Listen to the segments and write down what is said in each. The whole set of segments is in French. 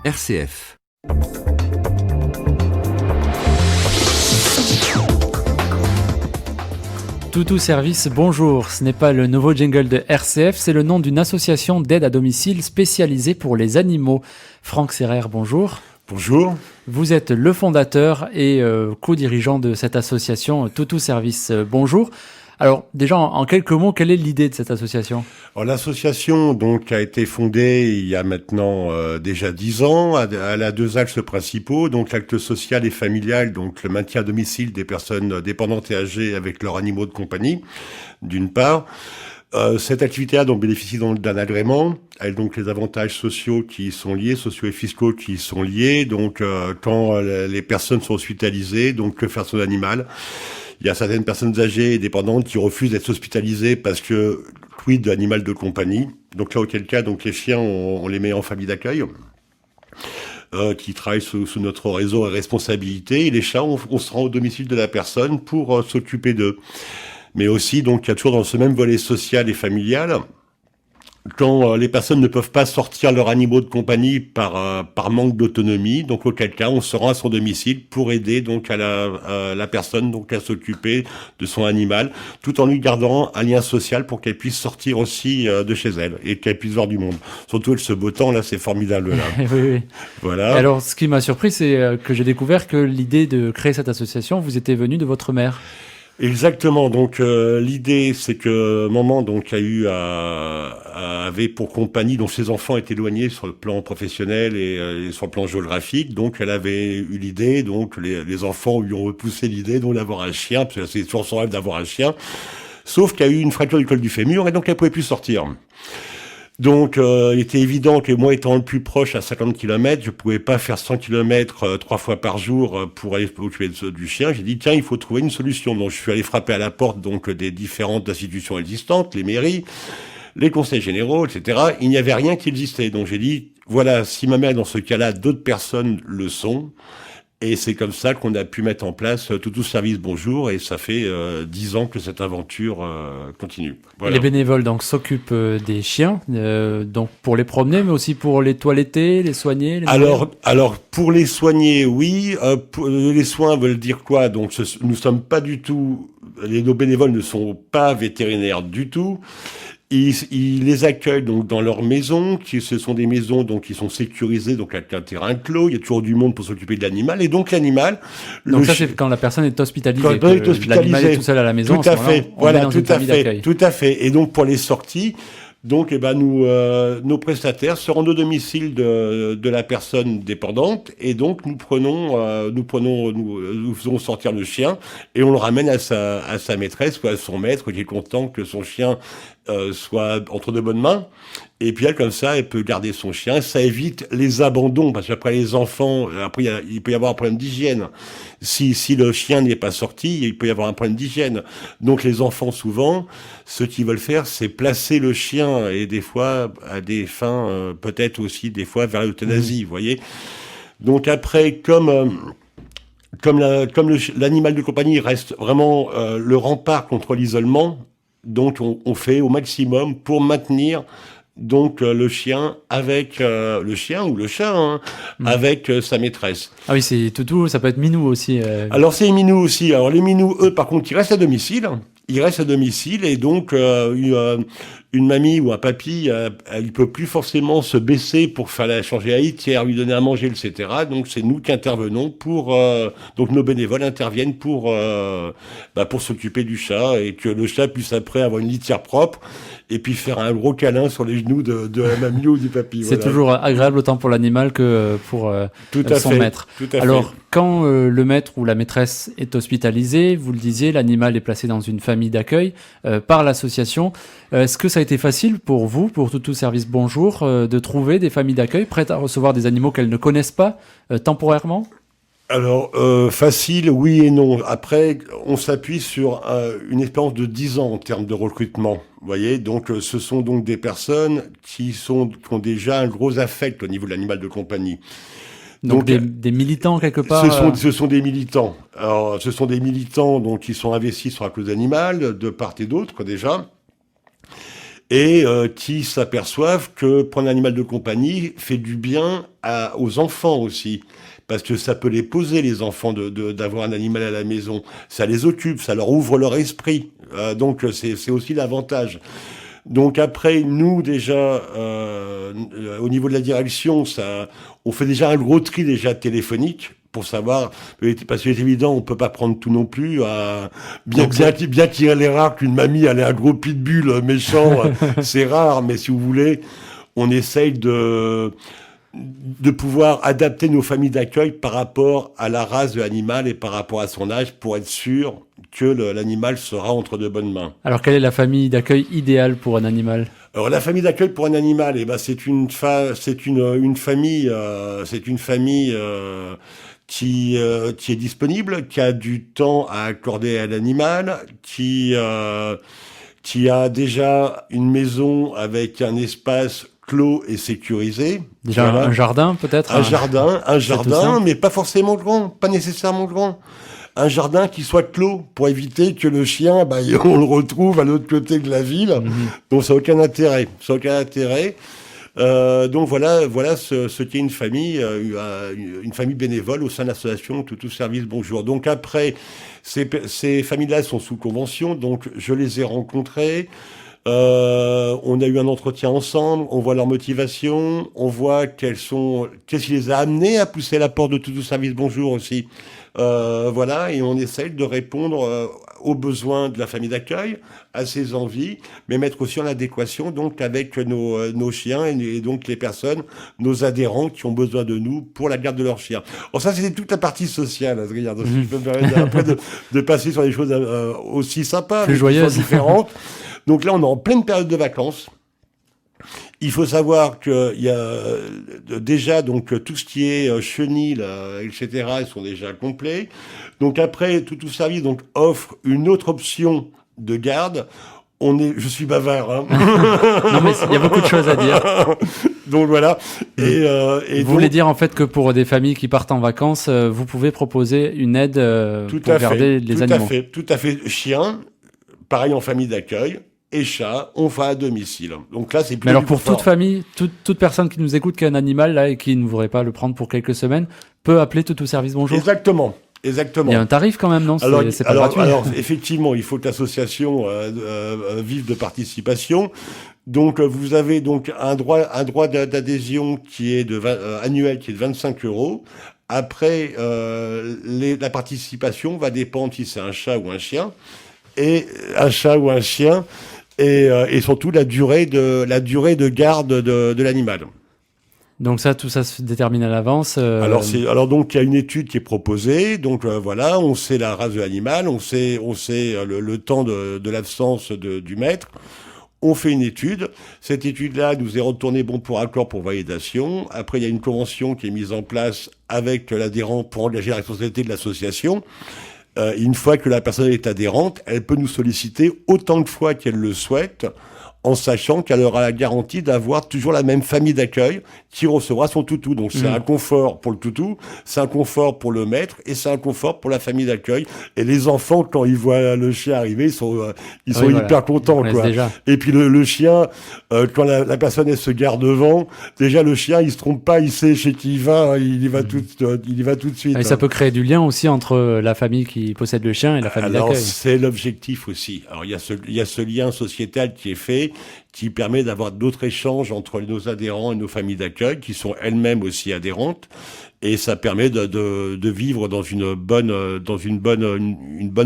RCF. Toutou Service, bonjour. Ce n'est pas le nouveau jingle de RCF, c'est le nom d'une association d'aide à domicile spécialisée pour les animaux. Franck Serrer, bonjour. Bonjour. Vous êtes le fondateur et co-dirigeant de cette association Toutou Service. Bonjour. Alors déjà, en quelques mots, quelle est l'idée de cette association ? Alors, l'association donc a été fondée il y a maintenant déjà 10 ans. Elle a deux axes principaux, donc l'acte social et familial, donc le maintien à domicile des personnes dépendantes et âgées avec leurs animaux de compagnie, d'une part. Cette activité-là donc bénéficie donc d'un agrément, avec donc les avantages sociaux qui sont liés, sociaux et fiscaux qui sont liés. Donc quand les personnes sont hospitalisées, donc que faire son animal ? Il y a certaines personnes âgées et dépendantes qui refusent d'être hospitalisées parce que quid de l'animal de compagnie. Donc là, auquel cas, donc les chiens, on les met en famille d'accueil, qui travaillent sous notre réseau à responsabilité. Et les chats, on se rend au domicile de la personne pour s'occuper d'eux. Mais aussi, donc, il y a toujours dans ce même volet social et familial, quand les personnes ne peuvent pas sortir leurs animaux de compagnie par manque d'autonomie, donc auquel cas on se rend à son domicile pour aider donc à la personne donc à s'occuper de son animal, tout en lui gardant un lien social pour qu'elle puisse sortir aussi de chez elle et qu'elle puisse voir du monde. Surtout avec ce beau temps là, c'est formidable là. Oui. Voilà. Alors, ce qui m'a surpris, c'est que j'ai découvert que l'idée de créer cette association vous était venue de votre mère. Exactement. Donc l'idée, c'est que maman donc avait pour compagnie, dont ses enfants étaient éloignés sur le plan professionnel et sur le plan géographique. Donc elle avait eu l'idée, donc les enfants lui ont repoussé l'idée donc d'avoir un chien, parce que c'est toujours son rêve d'avoir un chien. Sauf qu'il y a eu une fracture du col du fémur et donc elle pouvait plus sortir. Donc, il était évident que moi, étant le plus proche à 50 km, je pouvais pas faire 100 km 3 fois par jour pour aller m'occuper du chien. J'ai dit, tiens, il faut trouver une solution. Donc, je suis allé frapper à la porte donc des différentes institutions existantes, les mairies, les conseils généraux, etc. Il n'y avait rien qui existait. Donc, j'ai dit, voilà, si ma mère est dans ce cas-là, d'autres personnes le sont. Et c'est comme ça qu'on a pu mettre en place Toutou Service Bonjour, et ça fait 10 ans que cette aventure continue. Voilà. Les bénévoles donc s'occupent des chiens, donc pour les promener, mais aussi pour les toiletter, les soigner. Alors pour les soigner, oui. Les soins veulent dire quoi ? Donc nous sommes pas du tout. Nos bénévoles ne sont pas vétérinaires du tout. Ils les accueillent donc dans leur maison, ce sont des maisons donc qui sont sécurisées, donc avec un terrain clos. Il y a toujours du monde pour s'occuper de l'animal, et donc l'animal. Donc ça, c'est quand la personne est hospitalisée. Quand elle est hospitalisée, l'animal est tout seul à la maison. Tout à fait. Voilà, tout à fait. Et donc pour les sorties. Donc, nos prestataires se rendent au domicile de la personne dépendante, et donc nous faisons sortir le chien et on le ramène à sa maîtresse ou à son maître qui est content que son chien soit entre de bonnes mains. Et puis elle, comme ça, elle peut garder son chien. Ça évite les abandons, parce qu'après les enfants, il peut y avoir un problème d'hygiène. Si le chien n'est pas sorti, il peut y avoir un problème d'hygiène. Donc les enfants, souvent, ce qu'ils veulent faire, c'est placer le chien, et des fois à des fins, peut-être aussi des fois vers l'euthanasie, vous voyez. Donc après, comme l'animal de compagnie reste vraiment le rempart contre l'isolement, donc on fait au maximum pour maintenir donc le chien avec le chien ou le chat avec sa maîtresse. Ah oui, c'est Toutou, ça peut être Minou aussi. Alors c'est les minous aussi. Alors les minous, eux, par contre, ils restent à domicile. Et donc une mamie ou un papy, il peut plus forcément se baisser pour faire changer la litière, lui donner à manger, etc. Donc c'est nous qui intervenons donc nos bénévoles interviennent pour s'occuper du chat, et que le chat puisse après avoir une litière propre et puis faire un gros câlin sur les genoux de la mamie ou du papy. C'est toujours agréable autant pour l'animal que pour son maître. Tout à Alors, fait. quand le maître ou la maîtresse est hospitalisé, vous le disiez, l'animal est placé dans une famille d'accueil par l'association. Est-ce que ça a été facile pour vous, pour Toutou Service Bonjour, de trouver des familles d'accueil prêtes à recevoir des animaux qu'elles ne connaissent pas temporairement ? Alors, facile, oui et non. Après, on s'appuie sur une expérience de 10 ans en termes de recrutement. Vous voyez, donc ce sont donc des personnes qui ont déjà un gros affect au niveau de l'animal de compagnie. Donc des militants quelque part. Ce sont des militants. Alors, ce sont des militants donc qui sont investis sur la cause animale de part et d'autre déjà. et qui s'aperçoivent que prendre un animal de compagnie fait du bien aux enfants aussi. Parce que ça peut les poser, les enfants, d'avoir un animal à la maison. Ça les occupe, ça leur ouvre leur esprit. Donc c'est aussi l'avantage. Donc après, nous déjà, au niveau de la direction, on fait déjà un gros tri déjà téléphonique pour savoir, parce que c'est évident, on peut pas prendre tout non plus. Bien qu'il est rare qu'une mamie elle ait un gros pitbull méchant, c'est rare, mais si vous voulez, on essaye de pouvoir adapter nos familles d'accueil par rapport à la race de l'animal et par rapport à son âge pour être sûr que l'animal sera entre de bonnes mains. Alors, quelle est la famille d'accueil idéale pour un animal ? Alors, la famille d'accueil pour un animal, c'est une famille qui est disponible, qui a du temps à accorder à l'animal, qui a déjà une maison avec un espace clos et sécurisé. Déjà voilà. Un jardin peut-être. Un jardin, mais pas forcément grand, pas nécessairement grand. Un jardin qui soit clos pour éviter que le chien, on le retrouve à l'autre côté de la ville. Donc ça n'a aucun intérêt. Donc voilà ce qu'est une famille bénévole au sein de l'association Toutou Service Bonjour. Donc après, ces familles-là sont sous convention, donc je les ai rencontrées. On a eu un entretien ensemble, on voit leur motivation, on voit qu'est-ce qui les a amenés à pousser la porte de Toutou Service Bonjour aussi. Et on essaye de répondre aux besoins de la famille d'accueil, à ses envies, mais mettre aussi en adéquation donc avec nos chiens et donc les personnes, nos adhérents qui ont besoin de nous pour la garde de leurs chiens. Alors ça, c'était toute la partie sociale, Adrien. Donc, je peux me permettre après de passer sur des choses aussi sympas, plus joyeuses, différentes. Donc là, on est en pleine période de vacances. Il faut savoir qu'il y a déjà donc tout ce qui est chenil, etc. Ils sont déjà complets. Donc après, Toutou Service donc offre une autre option de garde. Je suis bavard. Hein. Non mais il y a beaucoup de choses à dire. Donc voilà. Et vous voulez dire en fait que pour des familles qui partent en vacances, vous pouvez proposer une aide pour garder les animaux. Tout à fait. Chien, pareil en famille d'accueil. Et chat, on va à domicile. Donc là, c'est plus. Mais alors pour toute famille, toute personne qui nous écoute qui a un animal là et qui ne voudrait pas le prendre pour quelques semaines, peut appeler Toutou Service Bonjour. Exactement. Il y a un tarif quand même, non ? C'est pas gratuit. Alors effectivement, il faut que l'association vive de participation. Donc vous avez donc un droit d'adhésion qui est annuel qui est de 25 €. Après, la participation va dépendre si c'est un chat ou un chien. Et surtout la durée de garde de l'animal. Donc tout ça se détermine à l'avance. Alors donc il y a une étude qui est proposée. Donc on sait la race de l'animal, on sait le temps de l'absence du maître. On fait une étude. Cette étude-là nous est retournée bon pour accord pour validation. Après, il y a une convention qui est mise en place avec l'adhérent pour engager la responsabilité de l'association. Une fois que la personne est adhérente, elle peut nous solliciter autant de fois qu'elle le souhaite, en sachant qu'elle aura la garantie d'avoir toujours la même famille d'accueil qui recevra son toutou. Donc c'est un confort pour le toutou, c'est un confort pour le maître et c'est un confort pour la famille d'accueil. Et les enfants, quand ils voient le chien arriver, ils sont hyper contents, quoi. Et puis le chien, quand la personne elle se gare devant, déjà le chien il se trompe pas, il sait chez qui il va, il y va tout de suite. Et ça peut créer du lien aussi entre la famille qui possède le chien et la famille d'accueil. Alors c'est l'objectif aussi. Alors il y a ce lien sociétal qui est fait, qui permet d'avoir d'autres échanges entre nos adhérents et nos familles d'accueil, qui sont elles-mêmes aussi adhérentes, et ça permet de vivre dans une bonne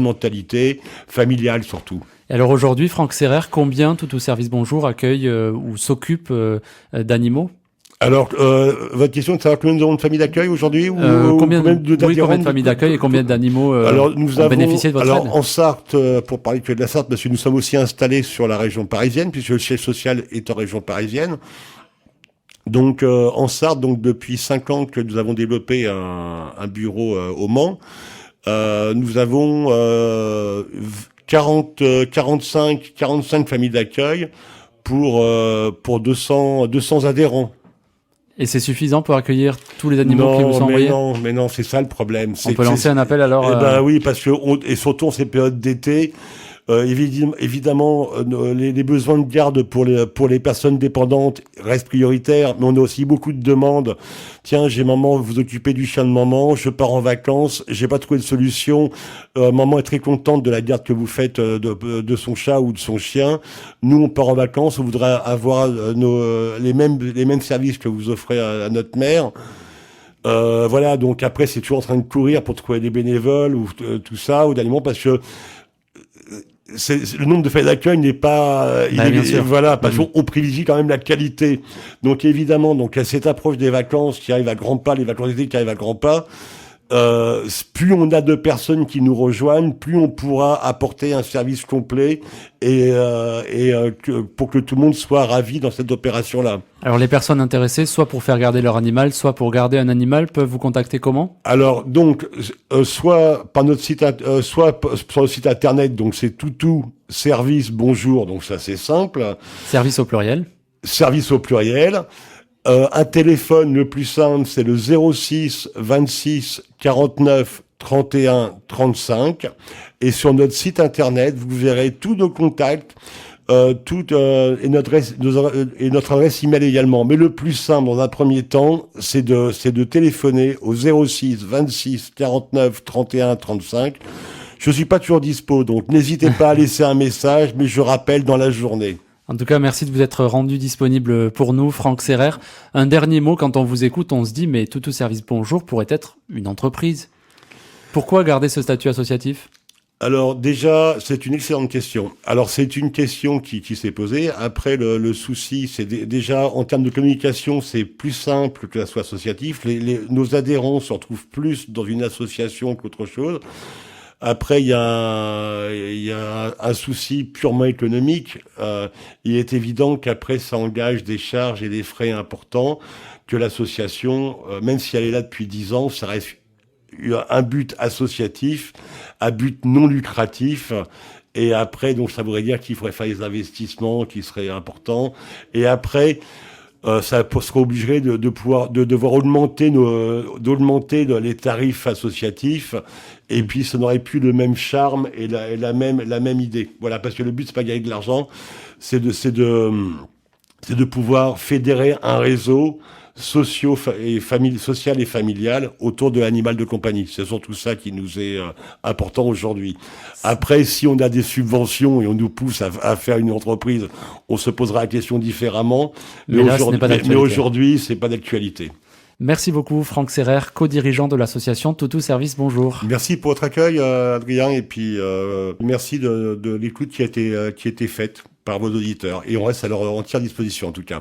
mentalité familiale surtout. Et alors aujourd'hui, Franck Serrer, combien Toutou Service Bonjour accueille ou s'occupe d'animaux ? Alors, votre question est de savoir combien nous avons de familles d'accueil aujourd'hui ou combien de familles d'accueil et combien d'animaux ont bénéficié de votre aide ? En Sarthe, pour parler que de la Sarthe, parce que nous sommes aussi installés sur la région parisienne, puisque le siège social est en région parisienne. Donc, en Sarthe, depuis 5 ans que nous avons développé un bureau au Mans, nous avons 45 familles d'accueil pour 200 adhérents. Et c'est suffisant pour accueillir tous les animaux qui vous sont envoyés ? Mais non, c'est ça le problème. On peut lancer un appel alors oui, parce que et surtout en ces périodes d'été, Évidemment, les besoins de garde pour les personnes dépendantes restent prioritaires, mais on a aussi beaucoup de demandes. Tiens, j'ai maman, vous occupez du chien de maman, je pars en vacances, j'ai pas trouvé de solution. Maman est très contente de la garde que vous faites de son chat ou de son chien. Nous, on part en vacances, on voudrait avoir les mêmes services que vous offrez à notre mère. Voilà, donc après, c'est toujours en train de courir pour trouver des bénévoles ou tout ça, ou d'aliments, parce que le nombre de feuilles d'accueil n'est pas, Bien sûr. voilà, parce qu'on privilégie quand même la qualité. Donc évidemment, donc à cette approche des vacances qui arrivent à grands pas, les vacances d'été qui arrivent à grands pas, plus on a de personnes qui nous rejoignent, plus on pourra apporter un service complet pour que tout le monde soit ravi dans cette opération-là. Alors les personnes intéressées, soit pour faire garder leur animal, soit pour garder un animal, peuvent vous contacter comment ? Alors donc, soit par notre site, soit sur le site internet, donc c'est Toutou Service Bonjour, donc ça c'est simple. Service au pluriel. Service au pluriel. Un téléphone, le plus simple, c'est le 06 26 49 31 35. Et sur notre site internet, vous verrez tous nos contacts, et notre adresse email également. Mais le plus simple, dans un premier temps, c'est de téléphoner au 06 26 49 31 35. Je suis pas toujours dispo, donc n'hésitez pas à laisser un message, mais je rappelle dans la journée. En tout cas, merci de vous être rendu disponible pour nous, Franck Serrer. Un dernier mot, quand on vous écoute, on se dit, mais Toutou Service Bonjour pourrait être une entreprise. Pourquoi garder ce statut associatif ? Alors déjà, c'est une excellente question. Alors c'est une question qui s'est posée. Après, le souci, c'est déjà en termes de communication, c'est plus simple que ça soit associatif. Nos adhérents se retrouvent plus dans une association qu'autre chose. Après, il y a un souci purement économique. Il est évident qu'après, ça engage des charges et des frais importants, que l'association, même si elle est là depuis 10 ans, ça reste un but associatif, à but non lucratif. Et après, donc, ça voudrait dire qu'il faudrait faire des investissements qui seraient importants. Et après, ça serait obligé de devoir augmenter les tarifs associatifs, et puis ça n'aurait plus le même charme et la même idée. Voilà, parce que le but c'est pas gagner de l'argent, c'est de pouvoir fédérer un réseau social et familial autour de l'animal de compagnie. C'est surtout ça qui nous est important aujourd'hui. Après, si on a des subventions et on nous pousse à faire une entreprise, on se posera la question différemment. Mais aujourd'hui, c'est pas d'actualité. Merci beaucoup, Franck Serrer, co-dirigeant de l'association Toutou Service Bonjour. Merci pour votre accueil, Adrien, et puis merci de l'écoute qui a été faite par vos auditeurs. Et on reste à leur entière disposition, en tout cas.